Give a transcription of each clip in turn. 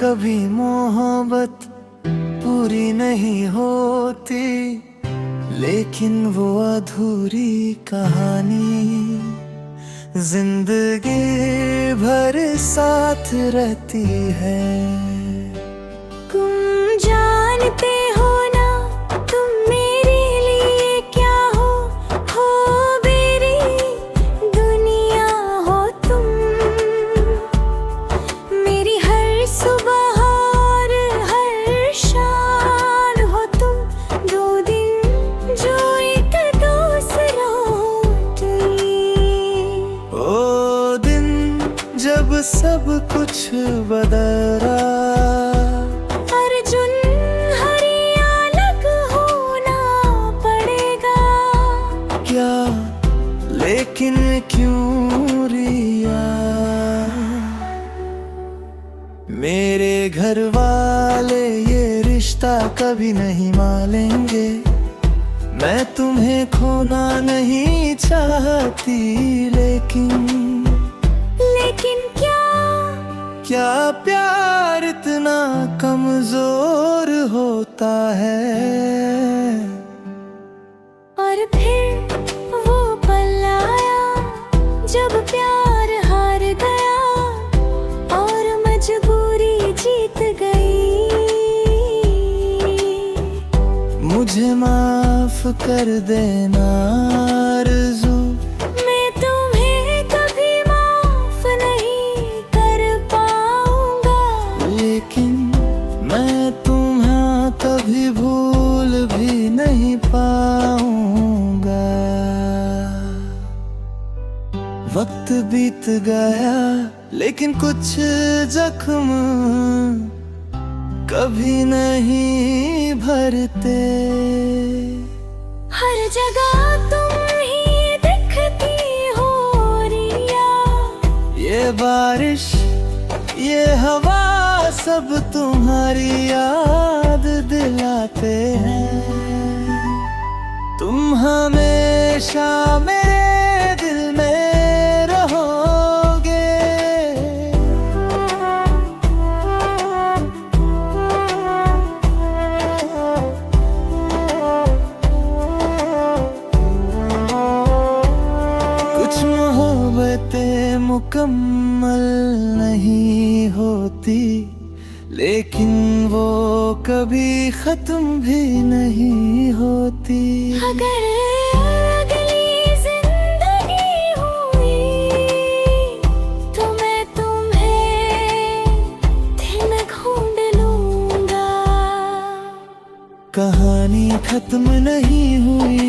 कभी मोहब्बत पूरी नहीं होती, लेकिन वो अधूरी कहानी जिंदगी भर साथ रहती है। तुम जानते हो ना तुम मेरे लिए क्या हो मेरी दुनिया हो तुम। मेरी हर सुबह और हर शाम हो तुम। दो दिन जो एक दूसरा तुम। ओ दिन जब सब कुछ बदला, अर्जुन हरिया अलग होना पड़ेगा क्या लेकिन क्यों रिया। मेरे घर वाले ये रिश्ता कभी नहीं मानेंगे। मैं तुम्हें खोना नहीं चाहती, लेकिन क्या प्यार इतना कमजोर होता है। और फिर वो पल आया जब प्यार हार गया और मजबूरी जीत गई। मुझे माफ कर देना आरज़ू, मैं तुम्हें कभी माफ नहीं कर पाऊंगा, लेकिन मैं तुम्हें कभी भूल भी नहीं पाऊंगा। वक्त बीत गया लेकिन कुछ जख्म कभी नहीं भरते। हर जगह तुम ही दिखती हो रिया। ये बारिश ये हवा सब तुम्हारी याद दिलाते हैं। तुम हमेशा मेरे दिल में रहोगे। कुछ मोहब्बतें मुकम्मल नहीं होती, लेकिन वो कभी खत्म भी नहीं होती। अगर अगली जिंदगी हुई तो मैं तुम्हें दिन ढूंढ लूंगा। कहानी खत्म नहीं हुई,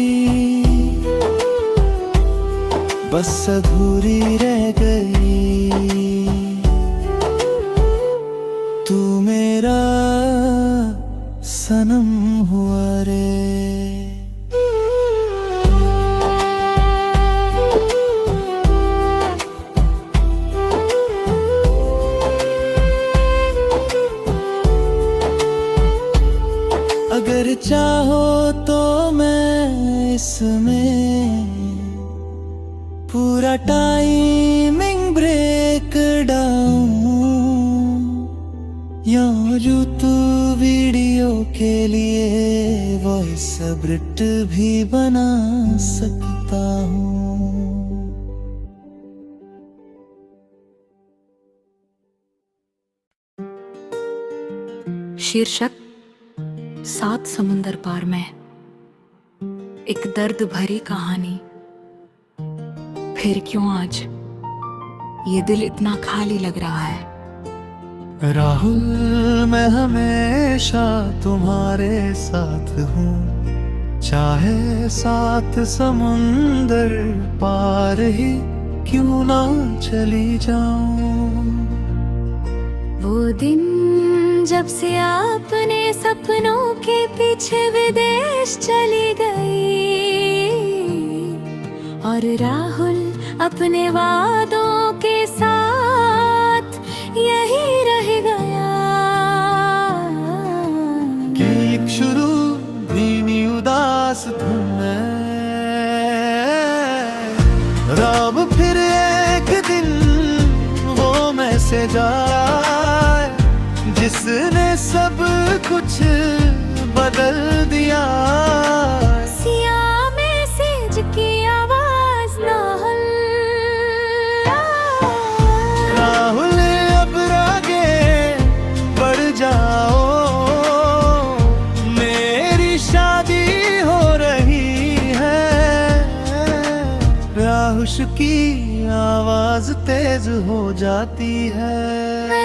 बस अधूरी रह गई। तू मेरा सनम हुआ रे। अगर चाहो तो मैं इसमें पूरा टाइमिंग ब्रेक डालूं, या यूट्यूब वीडियो के लिए वॉइस स्क्रिप्ट भी बना सकता हूँ। शीर्षक 7 समुंदर पार में। एक दर्द भरी कहानी। फिर क्यों आज ये दिल इतना खाली लग रहा है। राहुल मैं हमेशा तुम्हारे साथ हूँ, चाहे 7 समुंदर पार ही क्यों ना चली जाऊं। वो दिन जब से आपने सपनों के पीछे विदेश चली गई और राहुल अपने वादों के साथ यही रह गया। कि एक शुरू धीमी उदास धुन में, रब फिर एक दिन वो मैसेज आए जिस कुछ बदल दिया। सिया मैसेज की आवाज ना राहुल अब आगे बढ़ जाओ, मेरी शादी हो रही है। राहुल की आवाज तेज हो जाती है।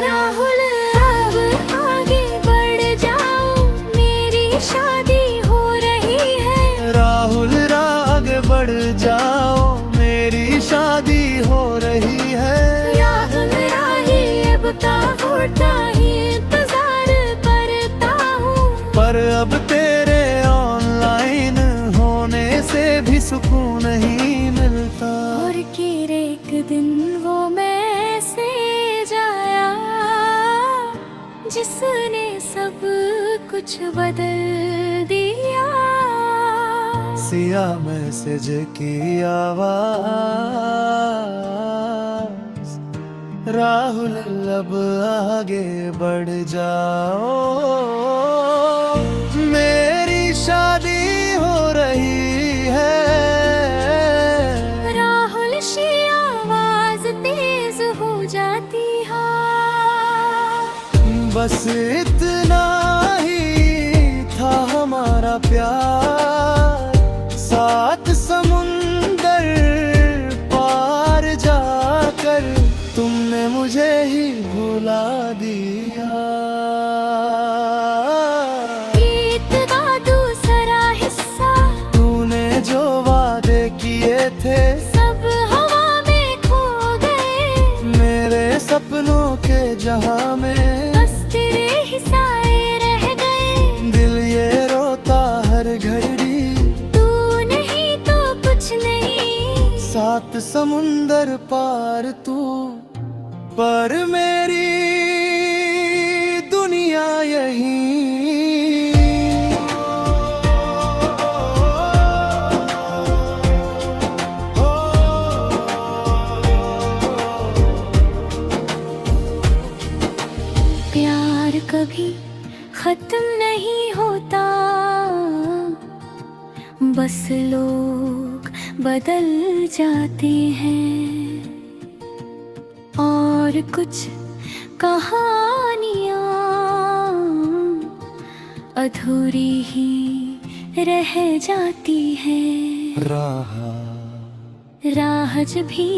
राहुल अब आगे बढ़ जाओ, मेरी शादी हो रही है। राहुल आगे बढ़ जाओ, मेरी शादी हो रही है। राहुल राही अब उठता ही इंतजार करता हूँ, पर अब तेरे ऑनलाइन होने से भी सुकून नहीं मिलता। और फिर एक दिन वो मैसेज आया जिसने सब कुछ बदल दिया। सिया मैसेज की आवाज, राहुल अब आगे बढ़ जाओ, मेरी शादी हो रही है। राहुल की आवाज तेज हो जाती है। बस इतना ही था हमारा प्यार, सात समुंदर पार जाकर तुमने मुझे ही भुला दिया। गीत का दूसरा हिस्सा, तूने जो वादे किए थे सब हवा में खो गए। मेरे सपनों के जहां में बस तेरे ही साए रह गए। दिल ये रोता हर घड़ी, तू नहीं तो कुछ नहीं। सात समुंदर पार तू, पर मेरी दुनिया यही। प्यार कभी खत्म नहीं होता, बस लोग बदल जाते हैं। और कुछ कहानियाँ अधूरी ही रह जाती है। राहज भी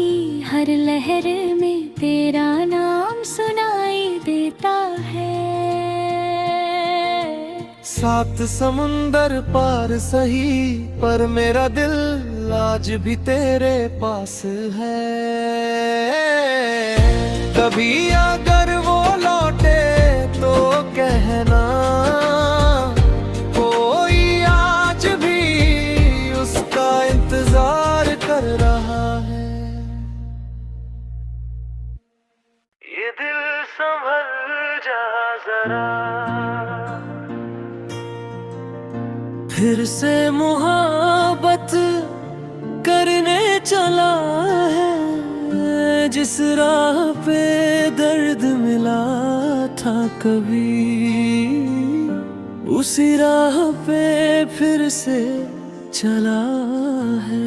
हर लहर में तेरा नाम सुनाई देता है। सात समुंदर पार सही, पर मेरा दिल आज भी तेरे पास है। कभी अगर वो लौटे तो कहना, कोई आज भी उसका इंतजार कर रहा है। ये दिल संभल जा जरा, फिर से मोहब्बत करने चला है। जिस राह पे दर्द मिला था कभी, उसी राह पे फिर से चला है।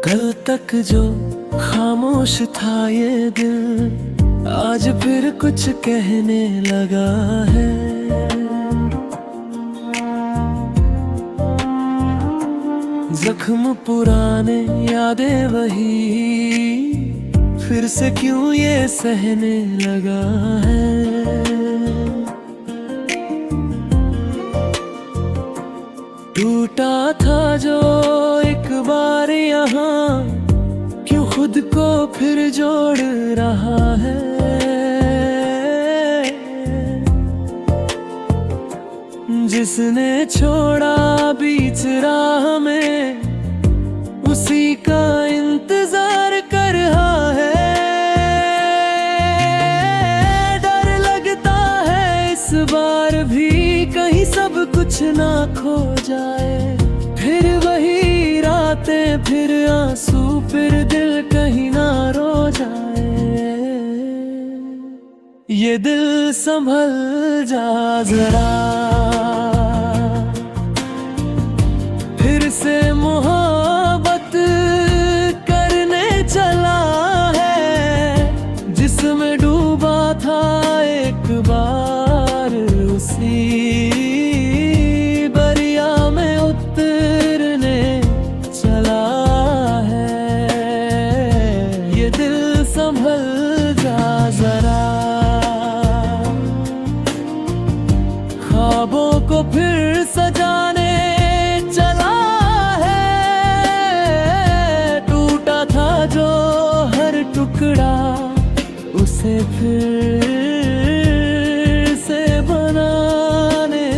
कल तक जो खामोश था ये दिल, आज फिर कुछ कहने लगा है। जख्म पुराने, यादें वही, फिर से क्यों ये सहने लगा है। टूटा था जो एक बार यहाँ, क्यों खुद को फिर जोड़ रहा है। जिसने छोड़ा बीच राह में, उसी का इंतजार कर रहा है। डर लगता है इस बार भी कहीं सब कुछ बातें फिर आंसू फिर दिल कहीं ना रो जाए। ये दिल संभल जा जरा, फिर से मोहब्बत करने चला है, जिसमें डूबा था एक बार उसी दरिया में उतरने चला है। ये दिल संभल जा जरा, ख्वाबों को फिर सजाने चला है, टूटा था जो हर टुकड़ा उसे फिर से बनाने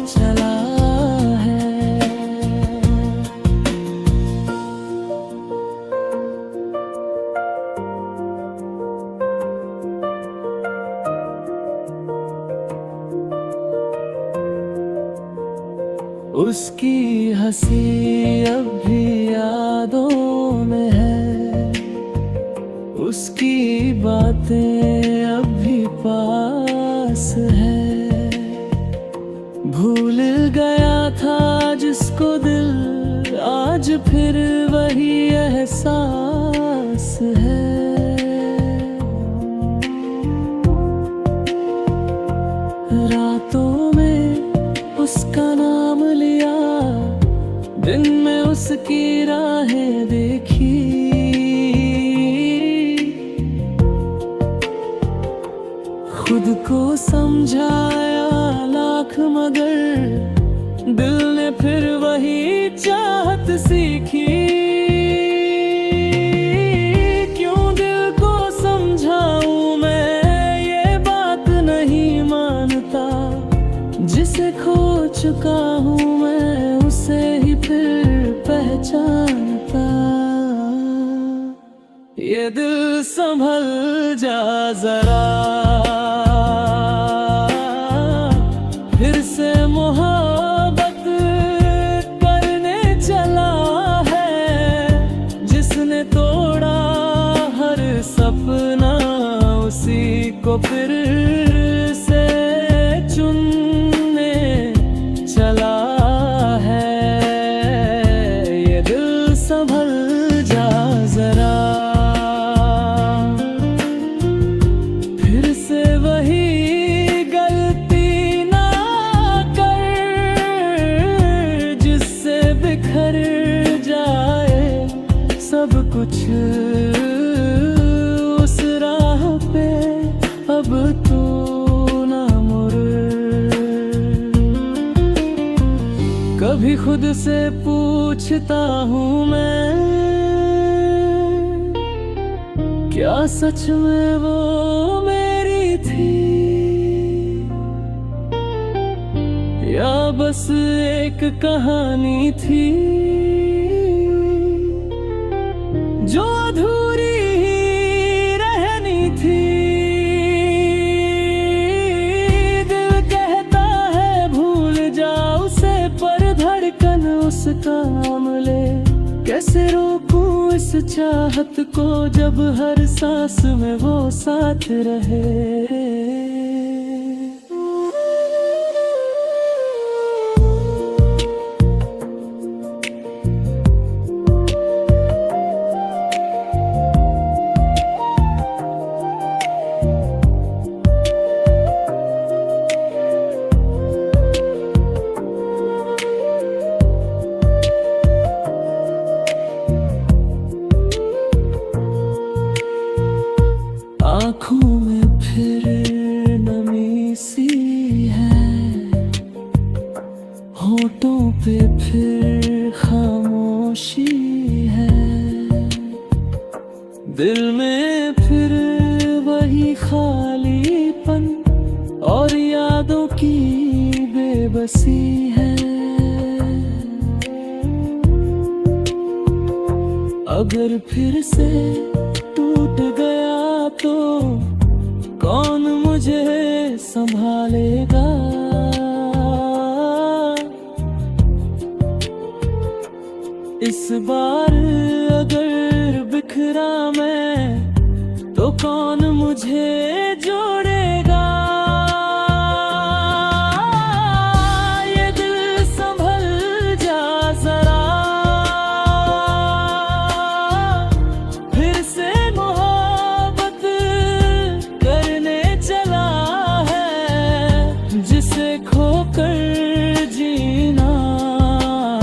चला है। उसकी हंसी अब भी यादों में है, उसकी बातें अब भी पास है। भूल गया था जिसको दिल आज फिर वही एहसास है। रातों में उसका नाम लिया, दिन में उसकी राहें देखी। खुद को समझाया लाख मगर दिल ने फिर वही चाहत सीखी। क्यों दिल को समझाऊं मैं, ये बात नहीं मानता। जिसे खो चुका हूँ मैं, उसे ही फिर पहचानता। ये दिल संभल जा जरा, फिर से मोहब्बत करने चला है, जिसने तोड़ा हर सपना उसी को फिर से चुनने चला है। ये दिल संभल जा जरा, फिर से वही बिखर जाए सब कुछ उस राह पे, अब तू ना मुड़। कभी खुद से पूछता हूँ मैं, क्या सच में वो मेरी थी, या बस एक कहानी थी जो अधूरी ही रहनी थी। दिल कहता है भूल जा उसे, पर धड़कन उसका ले। कैसे रोकूं इस चाहत को, जब हर सांस में वो साथ रहे। आँखों में फिर नमी सी है, होठों पे फिर खामोशी है। दिल में फिर वही खालीपन और यादों की बेबसी है। अगर फिर से टूट गया तो कौन मुझे संभालेगा। इस बार अगर बिखरा मैं तो कौन मुझे जोड़ेगा। ये दिल संभल जा जरा, फिर से मोहब्बत करने चला है। जिसे खोकर जीना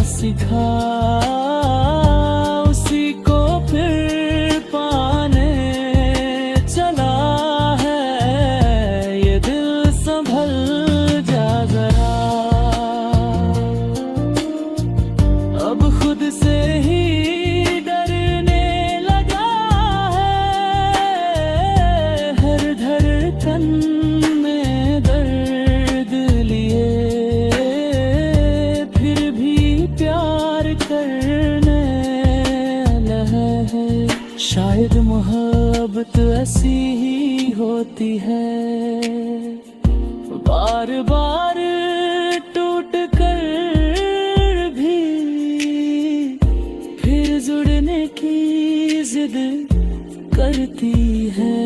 सिखा उसी को फिर पाने चला है। ये दिल संभल जा जरा, अब खुद से ही डरने लगा है। हर धड़कन में दर्द लिए फिर भी प्यार करने लगा है। शायद मोहब्बत ऐसी ही होती है, बार बार टूट कर भी फिर जुड़ने की जिद करती है।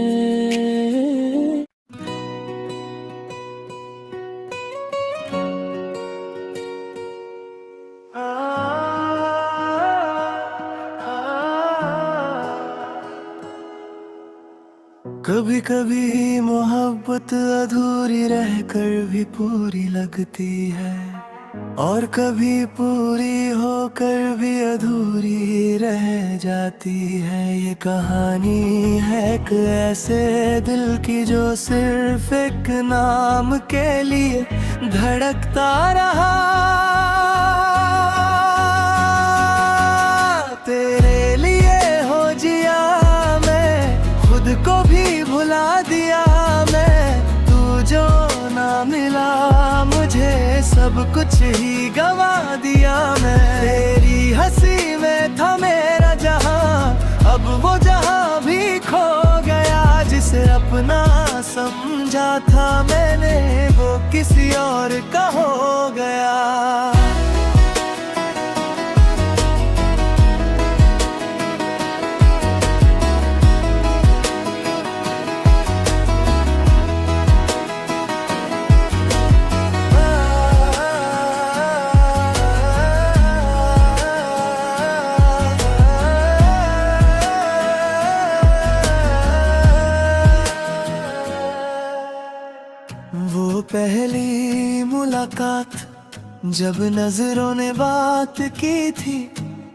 कभी कभी मोहब्बत अधूरी रहकर भी पूरी लगती है, और कभी पूरी होकर भी अधूरी रह जाती है। ये कहानी है एक ऐसे दिल की जो सिर्फ एक नाम के लिए धड़कता रहा। तेरे लिए हो जिया मैं, खुद को भी भुला दिया मैं। तू जो ना मिला मुझे, सब कुछ ही गवा दिया मैं। तेरी हंसी में था मेरा जहां, अब वो जहां भी खो गया। जिसे अपना समझा था मैंने, वो किसी और का हो गया। वो पहली मुलाकात जब नजरों ने बात की थी,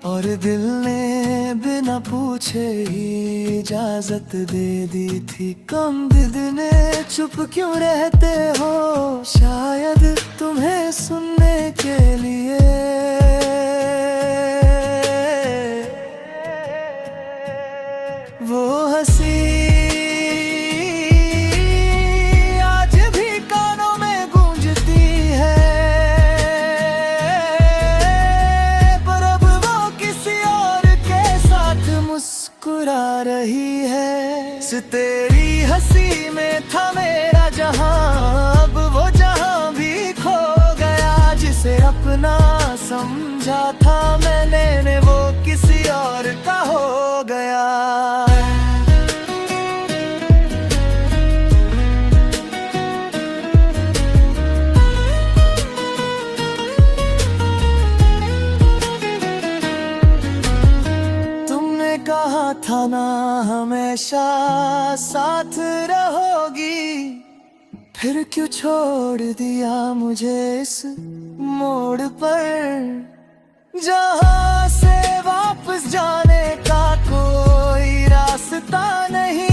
और दिल ने बिना पूछे ही इजाजत दे दी थी। कम दिदने चुप क्यों रहते हो, शायद तुम्हें सुनने के लिए। वो हंसी मुस्कुरा रही है। तेरी हंसी में था मेरा जहां, अब वो जहां भी खो गया। जिसे अपना समझा था मैंने, वो किसी और का हो गया। कहा था ना हमेशा साथ रहोगी, फिर क्यों छोड़ दिया मुझे इस मोड़ पर। जहां से वापस जाने का कोई रास्ता नहीं।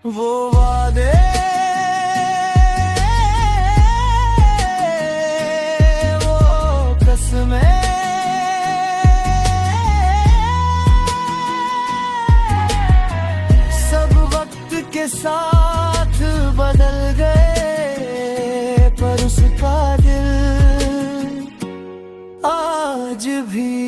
वो वादे के साथ बदल गए, पर उसका दिल आज भी